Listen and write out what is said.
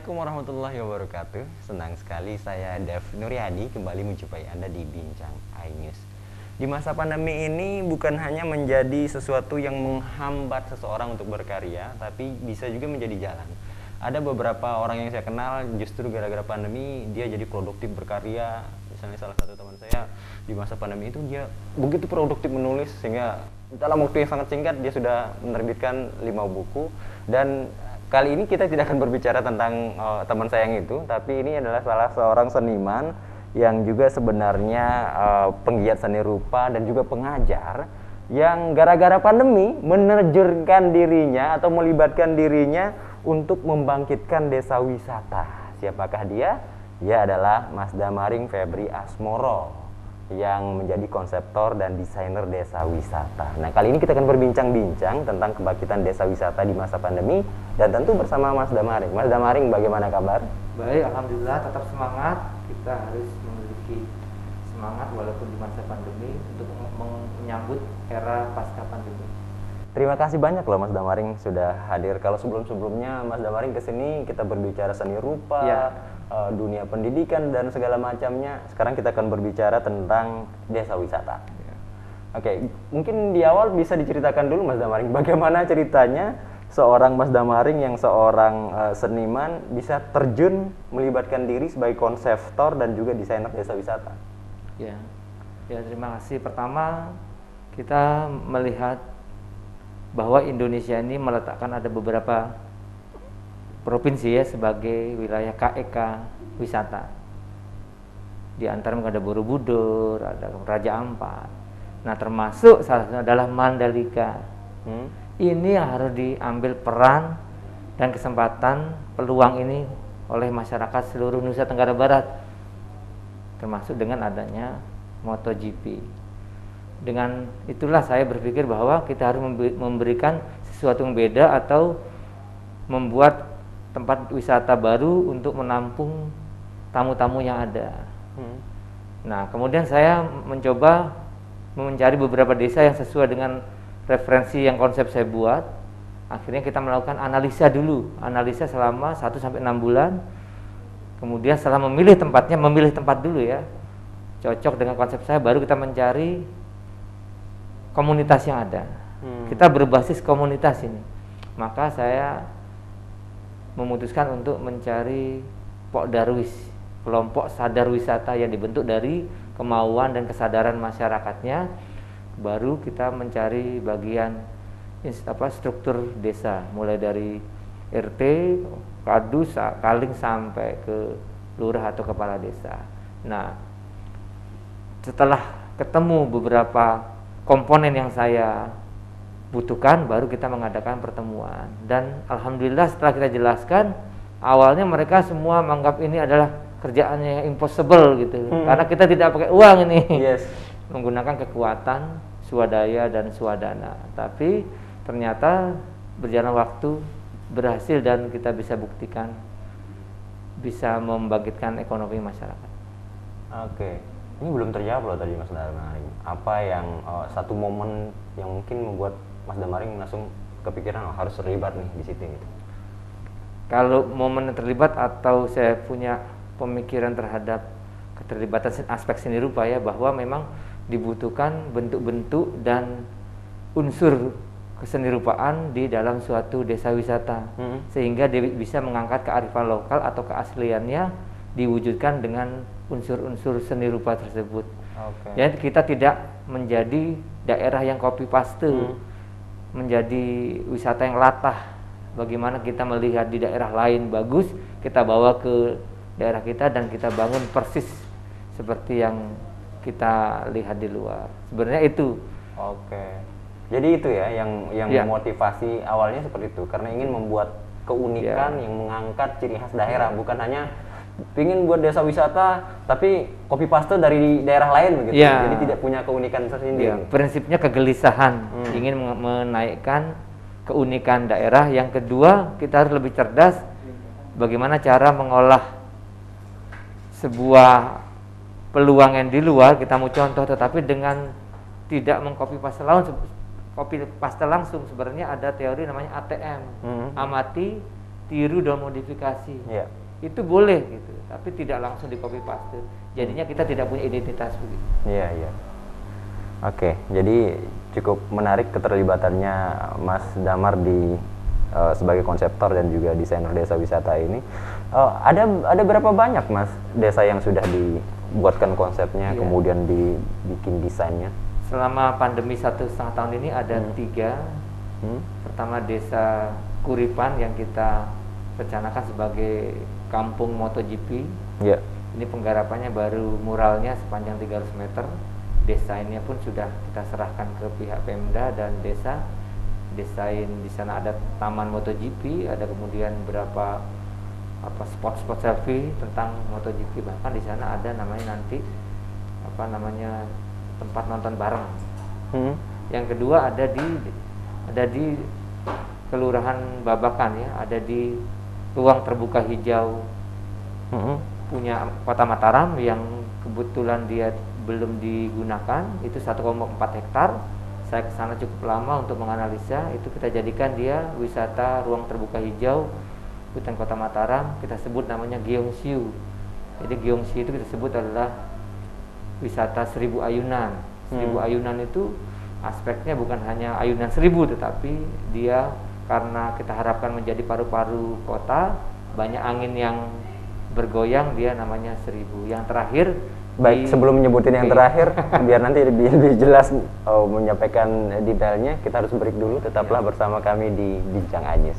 Assalamualaikum warahmatullahi wabarakatuh. Senang sekali saya Dev Nuryadi kembali menjumpai Anda di Bincang iNews. Di masa pandemi ini bukan hanya menjadi sesuatu yang menghambat seseorang untuk berkarya, tapi bisa juga menjadi jalan. Ada beberapa orang yang saya kenal justru gara-gara pandemi dia jadi produktif berkarya. Misalnya salah satu teman saya di masa pandemi itu dia begitu produktif menulis sehingga dalam waktu yang sangat singkat dia sudah menerbitkan 5 buku. Dan kali ini kita tidak akan berbicara tentang teman saya yang itu, tapi ini adalah salah seorang seniman yang juga sebenarnya penggiat seni rupa dan juga pengajar yang gara-gara pandemi menerjunkan dirinya atau melibatkan dirinya untuk membangkitkan desa wisata. Siapakah dia? Dia adalah Mas Damaring Febri Asmoro yang menjadi konseptor dan desainer desa wisata. Nah, kali ini kita akan berbincang-bincang tentang kebangkitan desa wisata di masa pandemi dan tentu bersama Mas Damaring. Mas Damaring, bagaimana kabar? Baik, alhamdulillah, tetap semangat. Kita harus memiliki semangat walaupun di masa pandemi untuk menyambut era pasca pandemi. Terima kasih banyak loh Mas Damaring sudah hadir. Kalau sebelum-sebelumnya Mas Damaring kesini kita berbicara seni rupa, dunia pendidikan dan segala macamnya. Sekarang kita akan berbicara tentang desa wisata. Oke, mungkin di awal bisa diceritakan dulu Mas Damaring bagaimana ceritanya seorang Mas Damaring yang seorang seniman bisa terjun melibatkan diri sebagai konseptor dan juga desainer desa wisata. Ya, terima kasih. Pertama kita melihat bahwa Indonesia ini meletakkan ada beberapa provinsi ya sebagai wilayah KEK wisata. Di antara ada Borobudur, ada Raja Ampat. Nah, termasuk salah satunya adalah Mandalika. Ini harus diambil peran dan kesempatan peluang ini oleh masyarakat seluruh Nusa Tenggara Barat. Termasuk dengan adanya MotoGP. Dengan itulah saya berpikir bahwa kita harus memberikan sesuatu yang beda atau membuat tempat wisata baru untuk menampung tamu-tamu yang ada. Nah, kemudian saya mencoba mencari beberapa desa yang sesuai dengan referensi yang konsep saya buat. Akhirnya kita melakukan analisa dulu, analisa selama 1-6 bulan. Kemudian setelah memilih tempat dulu ya, cocok dengan konsep saya, baru kita mencari komunitas yang ada. Kita berbasis komunitas ini. Maka saya memutuskan untuk mencari Pok Darwis, kelompok sadar wisata yang dibentuk dari kemauan dan kesadaran masyarakatnya. Baru kita mencari bagian struktur desa, mulai dari RT, kadus, kaling sampai ke lurah atau kepala desa. Nah, setelah ketemu beberapa komponen yang saya butuhkan, baru kita mengadakan pertemuan. Dan alhamdulillah setelah kita jelaskan, awalnya mereka semua menganggap ini adalah kerjaannya impossible gitu. Karena kita tidak pakai uang ini. Menggunakan kekuatan, swadaya dan swadana. Tapi ternyata berjalan waktu berhasil dan kita bisa buktikan bisa membangkitkan ekonomi masyarakat. Oke. Ini belum terjawab loh tadi Mas Damaring. Apa yang satu momen yang mungkin membuat Mas Damaring langsung kepikiran harus terlibat nih di situ gitu. Kalau momen terlibat atau saya punya pemikiran terhadap keterlibatan aspek seni rupa ya, bahwa memang dibutuhkan bentuk-bentuk dan unsur kesenirupaan di dalam suatu desa wisata, sehingga dia bisa mengangkat kearifan lokal atau keasliannya diwujudkan dengan unsur-unsur seni rupa tersebut. Jadi kita tidak menjadi daerah yang copy paste, menjadi wisata yang latah. Bagaimana kita melihat di daerah lain bagus, kita bawa ke daerah kita dan kita bangun persis seperti yang kita lihat di luar. Sebenarnya itu. Jadi itu ya yang memotivasi awalnya seperti itu, karena ingin membuat keunikan yang mengangkat ciri khas daerah, bukan hanya pingin buat desa wisata tapi copy paste dari daerah lain begitu. Jadi tidak punya keunikan tersendiri. Prinsipnya kegelisahan, ingin menaikkan keunikan daerah. Yang kedua, kita harus lebih cerdas bagaimana cara mengolah sebuah peluang yang di luar. Kita mau contoh tetapi dengan tidak mengcopy paste langsung. Sebenarnya ada teori namanya ATM, amati, tiru dan modifikasi. Iya. Itu boleh gitu, tapi tidak langsung di copy paste. Jadinya kita tidak punya identitas begitu. Iya, iya. Oke, jadi cukup menarik keterlibatannya Mas Damar di sebagai konseptor dan juga desainer desa wisata ini. Ada berapa banyak Mas desa yang sudah dibuatkan konsepnya, Iya. kemudian dibikin desainnya? Selama pandemi 1,5 tahun ini ada 3. Pertama Desa Kuripan yang kita rencanakan sebagai kampung MotoGP. Iya. Ini penggarapannya baru muralnya sepanjang 300 meter. Desainnya pun sudah kita serahkan ke pihak Pemda dan desa. Desain di sana ada taman MotoGP, ada kemudian beberapa spot-spot selfie tentang MotoGP. Bahkan di sana ada namanya nanti tempat nonton bareng. Yang kedua ada di Kelurahan Babakan ya, ada di ruang terbuka hijau punya Kota Mataram yang kebetulan dia belum digunakan, itu 1,4 hektar. Saya ke sana cukup lama untuk menganalisa, itu kita jadikan dia wisata ruang terbuka hijau hutan Kota Mataram, kita sebut namanya Gyeongsiu. Jadi Gyeongsiu itu kita sebut adalah wisata 1000 ayunan. 1000 ayunan itu aspeknya bukan hanya ayunan 1000, tetapi dia karena kita harapkan menjadi paru-paru kota, banyak angin yang bergoyang, dia namanya 1000. Yang terakhir, baik, sebelum menyebutin yang terakhir, biar nanti lebih jelas menyampaikan detailnya, kita harus break dulu. Tetaplah bersama kami di Bincang Anyes.